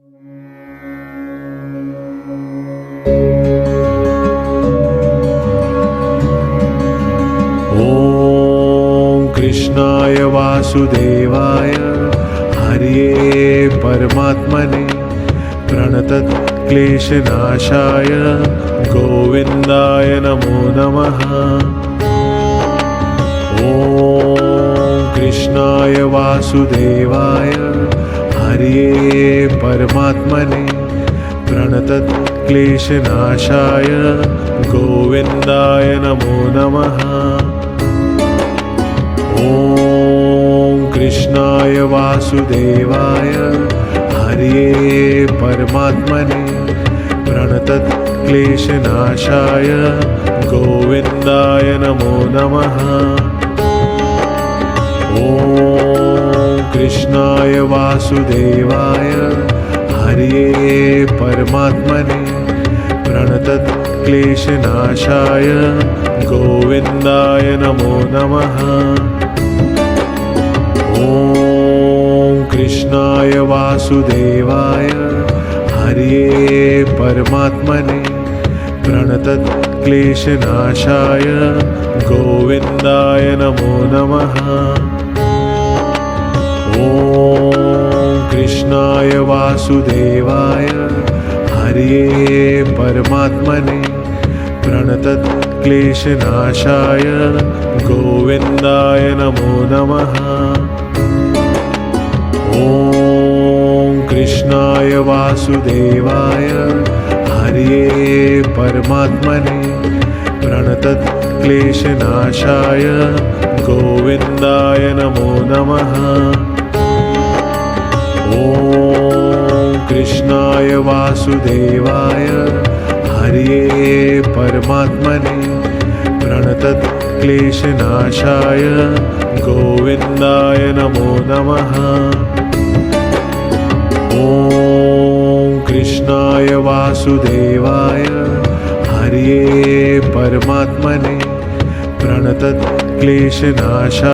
ॐ कृष्णाय वासुदेवाय हरये परमात्मने प्रणतक्लेशनाशाय गोविन्दाय नमो नमः। ॐ कृष्णाय वासुदेवाय हरये परमात्मने प्रणतक्लेशनाशाय गोविन्दाय नमो नमः। ॐ कृष्णाय वासुदेवाय हरये परमात्मने प्रणतक्लेशनाशाय गोविन्दाय नमो नमः। ॐ कृष्णाय वासुदेवाय हरये परमात्मने प्रणतक्लेशनाशाय गोविन्दाय नमो नमः। ॐ कृष्णाय वासुदेवाय हरये परमात्मने प्रणतक्लेशनाशाय गोविन्दाय नमो नमः। ॐ कृष्णाय वासुदेवाय हरये परमात्मने प्रणतक्लेशनाशाय गोविन्दाय नमो नमः। ॐ कृष्णाय वासुदेवाय हरये परमात्मने प्रणतक्लेशनाशाय गोविन्दाय नमो नमः। ॐ कृष्णाय वासुदेवाय हरये परमात्मने प्रणतक्लेशनाशाय गोविन्दाय नमो नमः। ॐ कृष्णाय वासुदेवाय हरये परमात्मने प्रणतक्लेशनाशाय